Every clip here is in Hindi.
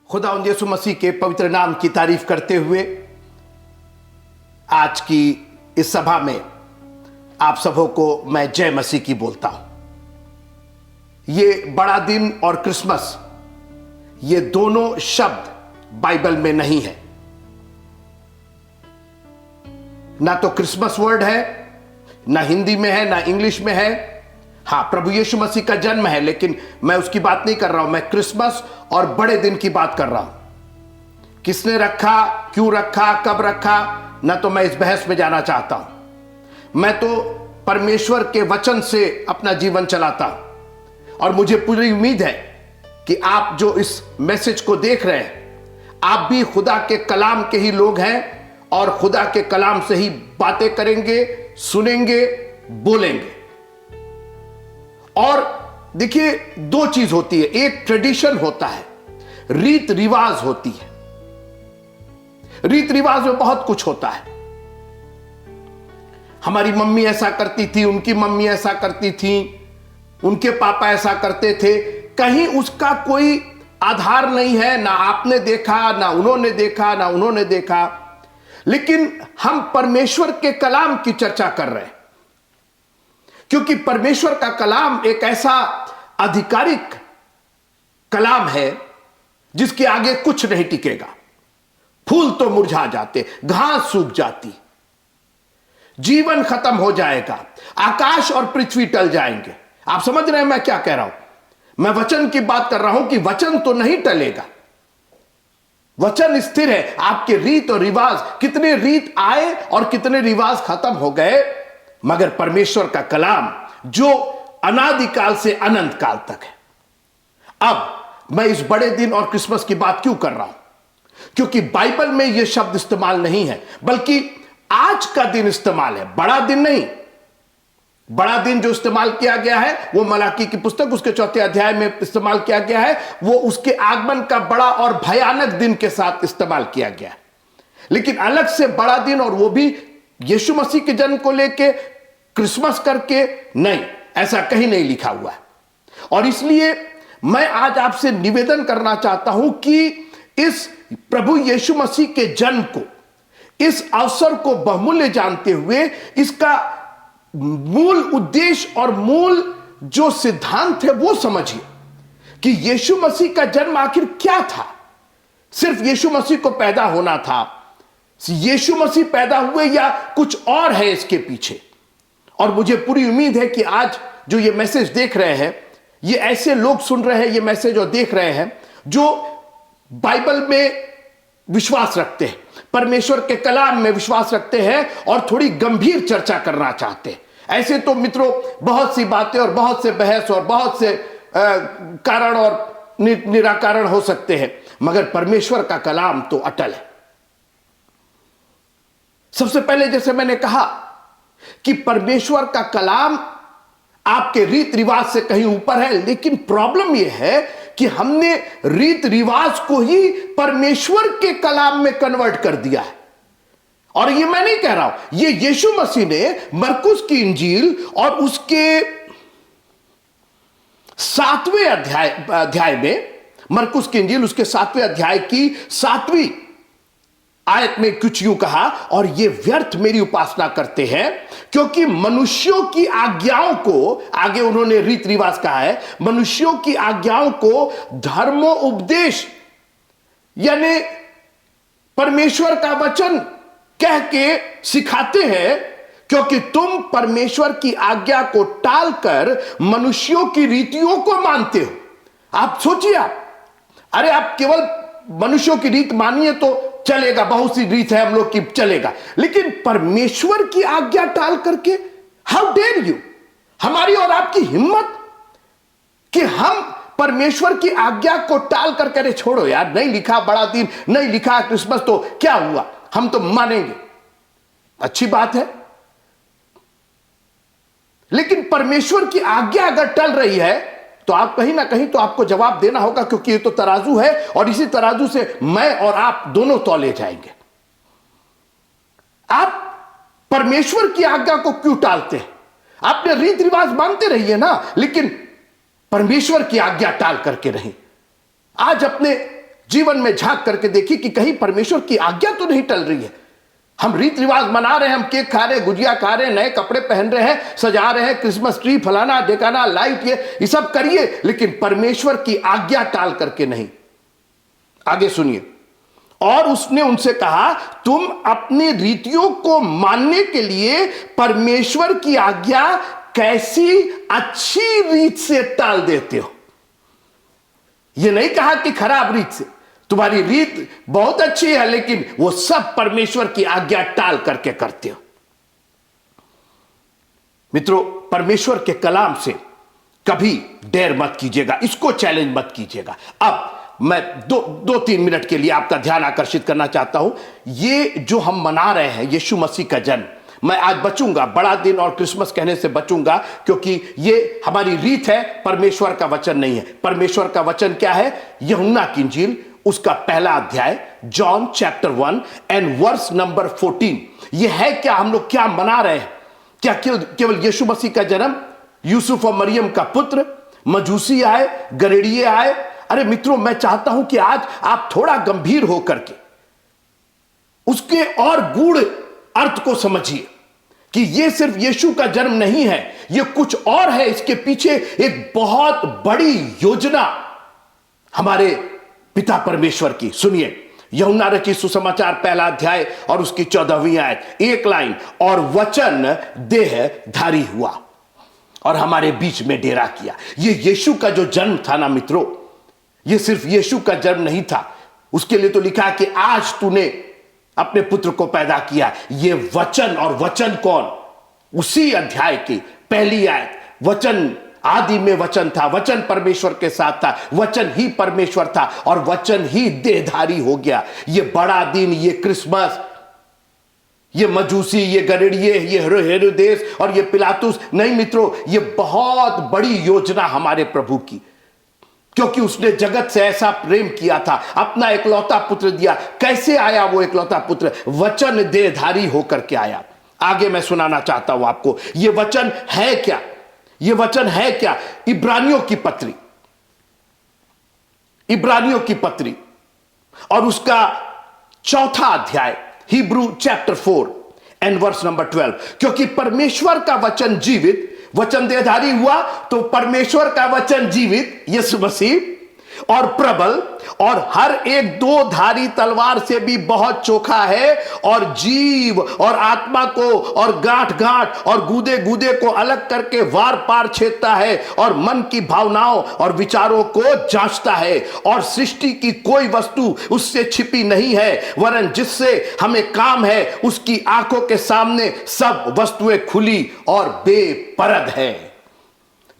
खुदावंद यीशु मसीह के पवित्र नाम की तारीफ करते हुए आज की इस सभा में आप सबों को मैं जय मसीह की बोलता हूं। ये बड़ा दिन और क्रिसमस, ये दोनों शब्द बाइबल में नहीं है। ना तो क्रिसमस वर्ड है, ना हिंदी में है, ना इंग्लिश में है। हां, प्रभु यीशु मसीह का जन्म है, लेकिन मैं उसकी बात नहीं कर रहा हूं। मैं क्रिसमस और बड़े दिन की बात कर रहा हूं। किसने रखा, क्यों रखा, कब रखा, ना तो मैं इस बहस में जाना चाहता हूं। मैं तो परमेश्वर के वचन से अपना जीवन चलाता हूं और मुझे पूरी उम्मीद है कि आप जो इस मैसेज को देख रहे हैं, आप भी खुदा के कलाम के ही लोग हैं और खुदा के कलाम से ही बातें करेंगे, सुनेंगे, बोलेंगे। और देखिए, दो चीज होती है, एक ट्रेडिशन होता है, रीत रिवाज होती है। रीत रिवाज में बहुत कुछ होता है। हमारी मम्मी ऐसा करती थी, उनकी मम्मी ऐसा करती थी, उनके पापा ऐसा करते थे। कहीं उसका कोई आधार नहीं है, ना आपने देखा, ना उन्होंने देखा, ना उन्होंने देखा। लेकिन हम परमेश्वर के कलाम की चर्चा कर रहे हैं, क्योंकि परमेश्वर का कलाम एक ऐसा आधिकारिक कलाम है जिसके आगे कुछ नहीं टिकेगा। फूल तो मुरझा जाते, घास सूख जाती, जीवन खत्म हो जाएगा, आकाश और पृथ्वी टल जाएंगे। आप समझ रहे हैं मैं क्या कह रहा हूं? मैं वचन की बात कर रहा हूं कि वचन तो नहीं टलेगा, वचन स्थिर है। आपके रीत और रिवाज, कितने रीत आए और कितने रिवाज खत्म हो गए, मगर परमेश्वर का कलाम जो अनादिकाल से अनंत काल तक है। अब मैं इस बड़े दिन और क्रिसमस की बात क्यों कर रहा हूं? क्योंकि बाइबल में यह शब्द इस्तेमाल नहीं है, बल्कि आज का दिन इस्तेमाल है, बड़ा दिन नहीं। बड़ा दिन जो इस्तेमाल किया गया है वो मलाकी की पुस्तक उसके 4 अध्याय में इस्तेमाल किया गया है। वो उसके आगमन का बड़ा और भयानक दिन के साथ इस्तेमाल किया गया है। लेकिन अलग से बड़ा दिन, और वो भी यीशु मसीह के जन्म को लेके क्रिसमस करके नहीं, ऐसा कहीं नहीं लिखा हुआ है। और इसलिए मैं आज आपसे निवेदन करना चाहता हूं कि इस प्रभु यीशु मसीह के जन्म को, इस अवसर को बहुमूल्य जानते हुए इसका मूल उद्देश्य और मूल जो सिद्धांत है वो समझिए कि यीशु मसीह का जन्म आखिर क्या था। सिर्फ यीशु मसीह को पैदा होना था, यीशु मसीह पैदा हुए, या कुछ और है इसके पीछे। और मुझे पूरी उम्मीद है कि आज जो ये मैसेज देख रहे हैं, ये ऐसे लोग सुन रहे हैं ये मैसेज और देख रहे हैं जो बाइबल में विश्वास रखते हैं, परमेश्वर के कलाम में विश्वास रखते हैं और थोड़ी गंभीर चर्चा करना चाहते हैं। ऐसे तो मित्रों बहुत सी बातें और बहुत से बहस और बहुत से कारण और निराकरण हो सकते हैं, मगर परमेश्वर का कलाम तो अटल है। सबसे पहले जैसे मैंने कहा कि परमेश्वर का कलाम आपके रीत रिवाज से कहीं ऊपर है, लेकिन प्रॉब्लम यह है कि हमने रीत रिवाज को ही परमेश्वर के कलाम में कन्वर्ट कर दिया है। और ये मैं नहीं कह रहा हूं, ये यीशु मसीह ने मरकुस की इंजील और उसके 7वें अध्याय में, मरकुस की इंजील उसके 7वें अध्याय की 7वीं आयत में कुछ यूं कहा, और ये व्यर्थ मेरी उपासना करते हैं क्योंकि मनुष्यों की आज्ञाओं को, आगे उन्होंने रीत रिवाज कहा है, मनुष्यों की आज्ञाओं को धर्मोपदेश यानी परमेश्वर का वचन कह के सिखाते हैं, क्योंकि तुम परमेश्वर की आज्ञा को टालकर मनुष्यों की रीतियों को मानते हो। आप सोचिए, अरे आप केवल मनुष्यों की रीत मानिए तो चलेगा, बहुत सी रीत है हम लोग की, चलेगा, लेकिन परमेश्वर की आज्ञा टाल करके, हाउ डेयर यू। हमारी और आपकी हिम्मत कि हम परमेश्वर की आज्ञा को टाल करके, अरे छोड़ो यार, नहीं लिखा बड़ा दिन, नहीं लिखा क्रिसमस, तो क्या हुआ, हम तो मानेंगे, अच्छी बात है। लेकिन परमेश्वर की आज्ञा अगर टल रही है तो आप कहीं ना कहीं तो आपको जवाब देना होगा, क्योंकि ये तो तराजू है और इसी तराजू से मैं और आप दोनों तौले जाएंगे। आप परमेश्वर की आज्ञा को क्यों टालते हैं? आपने रीत रिवाज मानते रहिए ना, लेकिन परमेश्वर की आज्ञा टाल करके नहीं। आज अपने जीवन में झांक करके देखिए कि कहीं परमेश्वर की आज्ञा तो नहीं टल रही है। हम रीत रिवाज मना रहे हैं, हम केक खा रहे हैं, गुजिया खा रहे हैं, नए कपड़े पहन रहे हैं, सजा रहे हैं, क्रिसमस ट्री फलाना ढेकाना लाइट, ये सब करिए, लेकिन परमेश्वर की आज्ञा टाल करके नहीं। आगे सुनिए, और उसने उनसे कहा, तुम अपनी रीतियों को मानने के लिए परमेश्वर की आज्ञा कैसी अच्छी रीत से टाल देते हो। यह नहीं कहा कि खराब रीत से, तुम्हारी रीत बहुत अच्छी है, लेकिन वो सब परमेश्वर की आज्ञा टाल करके करते हो। मित्रों, परमेश्वर के कलाम से कभी डेर मत कीजिएगा, इसको चैलेंज मत कीजिएगा। अब मैं दो तीन मिनट के लिए आपका ध्यान आकर्षित करना चाहता हूं। ये जो हम मना रहे हैं यीशु मसीह का जन्म, मैं आज बचूंगा, बड़ा दिन और क्रिसमस कहने से बचूंगा, क्योंकि ये हमारी रीत है, परमेश्वर का वचन नहीं है। परमेश्वर का वचन क्या है? यूहन्ना की इंजील उसका पहला अध्याय, John chapter 1 and verse number 14। यह है क्या हम लोग क्या मना रहे हैं? क्या केवल यीशु मसीह का जन्म, यूसुफ और मरियम का पुत्र, मजूसी आए, गरेड़िए आए? अरे मित्रों, मैं चाहता हूं कि आज आप थोड़ा गंभीर होकर के उसके और गूढ़ अर्थ को समझिए कि यह सिर्फ यीशु का जन्म नहीं है, यह कुछ और है। इसके पीछे एक बहुत बड़ी योजना हमारे पिता परमेश्वर की। सुनिए, यूहन्ना रचित सुसमाचार पहला अध्याय और उसकी 14वीं आयत, एक लाइन, और वचन देहधारी हुआ और हमारे बीच में डेरा किया। यह यीशु का जो जन्म था ना मित्रों, यह सिर्फ यीशु का जन्म नहीं था। उसके लिए तो लिखा कि आज तूने अपने पुत्र को पैदा किया। यह वचन, और वचन कौन? उसी अध्याय की पहली आयत, वचन आदि में वचन था, वचन परमेश्वर के साथ था, वचन ही परमेश्वर था और वचन ही देहधारी हो गया। यह बड़ा दिन, यह क्रिसमस, ये मजूसी, ये गरेड़िए, ये हेरोदेस और ये पिलातुस नहीं मित्रों, ये बहुत बड़ी योजना हमारे प्रभु की, क्योंकि उसने जगत से ऐसा प्रेम किया था, अपना एकलौता पुत्र दिया। कैसे आया वो एकलौता पुत्र? वचन देहधारी होकर के आया। आगे मैं सुनाना चाहता हूं आपको, ये वचन है क्या? ये वचन है क्या? इब्रानियों की पत्री, इब्रानियों की पत्री और उसका चौथा अध्याय, Hebrew chapter 4 and verse number 12। क्योंकि परमेश्वर का वचन जीवित, वचन देहधारी हुआ तो परमेश्वर का वचन जीवित, यीशु मसीह, और प्रबल और हर एक दो धारी तलवार से भी बहुत चोखा है और जीव और आत्मा को और गांठ गांठ और गूदे गूदे को अलग करके वार पार छेदता है और मन की भावनाओं और विचारों को जांचता है। और सृष्टि की कोई वस्तु उससे छिपी नहीं है, वरन जिससे हमें काम है उसकी आंखों के सामने सब वस्तुएं खुली और बेपरद है।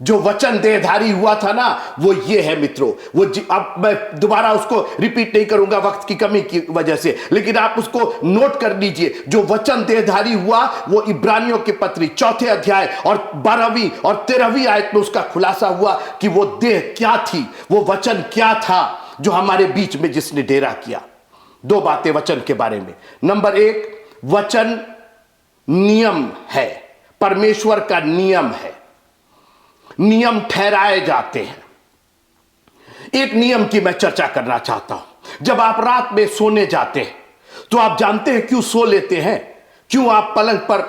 जो वचन देहधारी हुआ था ना, वो ये है मित्रों। वो अब मैं दोबारा उसको रिपीट नहीं करूंगा वक्त की कमी की वजह से, लेकिन आप उसको नोट कर लीजिए। जो वचन देहधारी हुआ वो इब्रानियों की पत्री चौथे अध्याय और 12वीं और 13वीं आयत में उसका खुलासा हुआ कि वो देह क्या थी, वो वचन क्या था जो हमारे बीच में जिसने डेरा किया। दो बातें वचन के बारे में। नंबर एक, वचन नियम है, परमेश्वर का नियम है, नियम ठहराए जाते हैं। एक नियम की मैं चर्चा करना चाहता हूं। जब आप रात में सोने जाते हैं तो आप जानते हैं क्यों सो लेते हैं? क्यों आप पलंग पर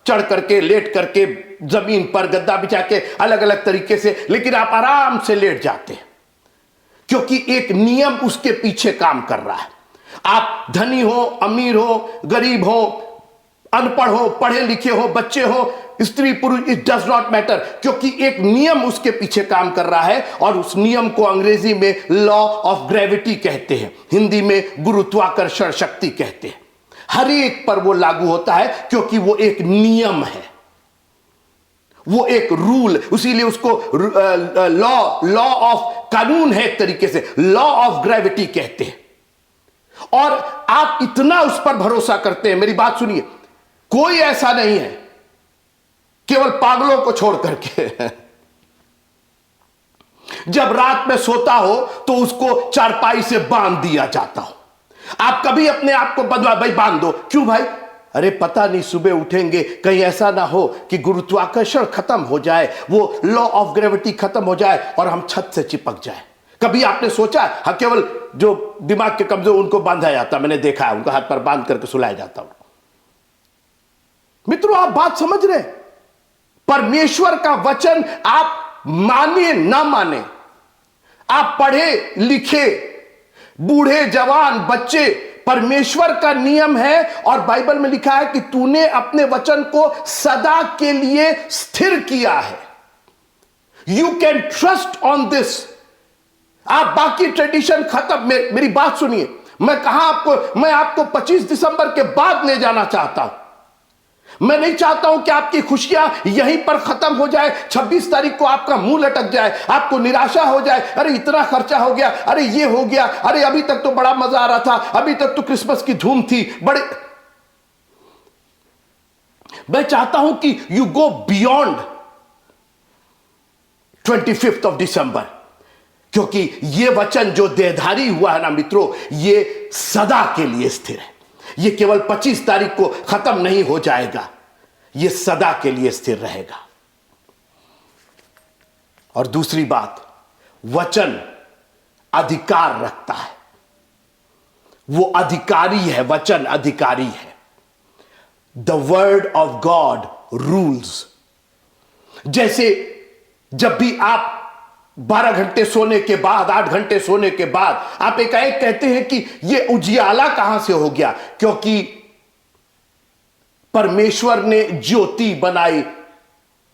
चढ़ करके, लेट करके, जमीन पर गद्दा बिछा के, अलग अलग तरीके से, लेकिन आप आराम से लेट जाते हैं? क्योंकि एक नियम उसके पीछे काम कर रहा है। आप धनी हो, अमीर हो, गरीब हो, अनपढ़ हो, पढ़े लिखे हो, बच्चे हो, स्त्री पुरुष, इट डज नॉट मैटर, क्योंकि एक नियम उसके पीछे काम कर रहा है। और उस नियम को अंग्रेजी में लॉ ऑफ ग्रेविटी कहते हैं, हिंदी में गुरुत्वाकर्षण शक्ति कहते हैं। हर एक पर वो लागू होता है क्योंकि वो एक नियम है, वो एक रूल, इसीलिए उसको लॉ ऑफ कानून है, एक तरीके से लॉ ऑफ ग्रेविटी कहते हैं। और आप इतना उस पर भरोसा करते हैं। मेरी बात सुनिए, कोई ऐसा नहीं है, केवल पागलों को छोड़ करके। जब रात में सोता हो तो उसको चारपाई से बांध दिया जाता हो। आप कभी अपने आप को बदला, भाई बांध दो, क्यों भाई? अरे पता नहीं सुबह उठेंगे कहीं ऐसा ना हो कि गुरुत्वाकर्षण खत्म हो जाए, वो लॉ ऑफ ग्रेविटी खत्म हो जाए और हम छत से चिपक जाए। कभी आपने सोचा? हाँ, केवल जो दिमाग के कमजोर उनको बांधा जाता, मैंने देखा है, उनका हाथ पर बांध करके सुलाया जाता। मित्रों, आप बात समझ रहे हैं? परमेश्वर का वचन आप माने ना माने, आप पढ़े लिखे, बूढ़े जवान बच्चे, परमेश्वर का नियम है और बाइबल में लिखा है कि तूने अपने वचन को सदा के लिए स्थिर किया है। You can trust on this. आप बाकी ट्रेडिशन खत्म, मेरी बात सुनिए, मैं आपको 25 दिसंबर के बाद ले जाना चाहता हूं। मैं नहीं चाहता हूं कि आपकी खुशियां यहीं पर खत्म हो जाए, 26 तारीख को आपका मुंह लटक जाए, आपको निराशा हो जाए, अरे इतना खर्चा हो गया, अरे ये हो गया, अरे अभी तक तो बड़ा मजा आ रहा था, अभी तक तो क्रिसमस की धूम थी बड़े। मैं चाहता हूं कि you go beyond 25th of December, क्योंकि यह वचन जो देहधारी हुआ है ना मित्रों, यह सदा के लिए स्थिर है। यह केवल 25 तारीख को खत्म नहीं हो जाएगा, यह सदा के लिए स्थिर रहेगा। और दूसरी बात, वचन अधिकार रखता है, वो अधिकारी है, वचन अधिकारी है। The word of God rules. जैसे जब भी आप 12 घंटे सोने के बाद, 8 घंटे सोने के बाद आप एकाएक कहते हैं कि यह उजियाला कहां से हो गया, क्योंकि परमेश्वर ने ज्योति बनाई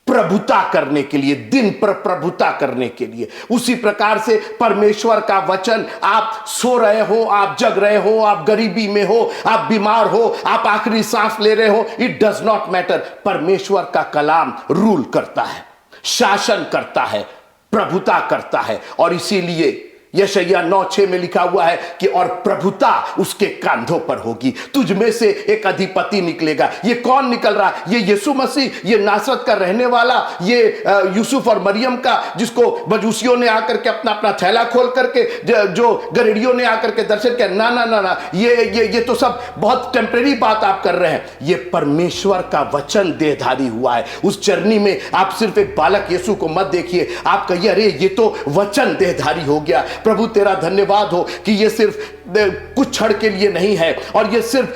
प्रभुता करने के लिए, दिन पर प्रभुता करने के लिए। उसी प्रकार से परमेश्वर का वचन, आप सो रहे हो, आप जग रहे हो, आप गरीबी में हो, आप बीमार हो, आप आखिरी सांस ले रहे हो, इट डज नॉट मैटर। परमेश्वर का कलाम रूल करता है, शासन करता है, प्रभुता करता है। और इसीलिए यशायाह 9:6 में लिखा हुआ है कि और प्रभुता उसके कांधों पर होगी, तुझ में से एक अधिपति निकलेगा। ये कौन निकल रहा? ये यीशु मसीह, ये नासरत का रहने वाला, ये यूसुफ और मरियम का, जिसको मजूसियों ने आकर के अपना अपना थैला खोल करके, जो गरेड़ियों ने आकर के दर्शन किया। ना ना ना ना, ये तो सब बहुत टेम्परेरी बात आप कर रहे हैं। ये परमेश्वर का वचन देहधारी हुआ है। उस चरनी में आप सिर्फ एक बालक यीशु को मत देखिए, आप कहिए अरे ये तो वचन देहधारी हो गया। प्रभु तेरा धन्यवाद हो कि ये सिर्फ कुछ क्षण के लिए नहीं है, और ये सिर्फ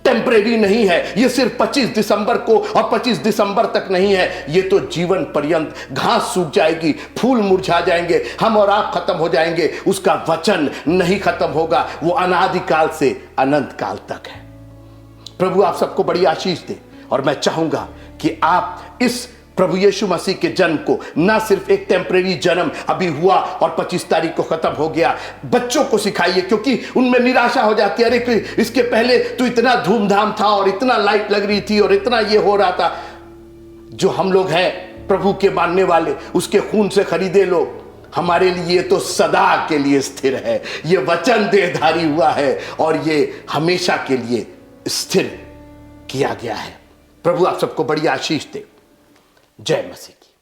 टेम्परेरी नहीं है, ये सिर्फ 25 दिसंबर को और 25 दिसंबर तक नहीं है, ये तो जीवन पर्यंत। घास सूख जाएगी, फूल मुरझा जाएंगे, हम और आप खत्म हो जाएंगे, उसका वचन नहीं खत्म होगा। वो अनादिकाल से अनंत काल तक है। प्रभु आप सबको बड़ी आशीष दे। और मैं चाहूंगा कि आप इस प्रभु यीशु मसीह के जन्म को ना सिर्फ एक टेम्परेरी जन्म अभी हुआ और 25 तारीख को खत्म हो गया, बच्चों को सिखाइए, क्योंकि उनमें निराशा हो जाती है। अरे इसके पहले तो इतना धूमधाम था और इतना लाइट लग रही थी और इतना ये हो रहा था। जो हम लोग हैं प्रभु के मानने वाले, उसके खून से खरीदे लोग, हमारे लिए तो सदा के लिए स्थिर है। ये वचन देहधारी हुआ है और ये हमेशा के लिए स्थिर किया गया है। प्रभु आप सबको बड़ी आशीष दे। जय मसीह की।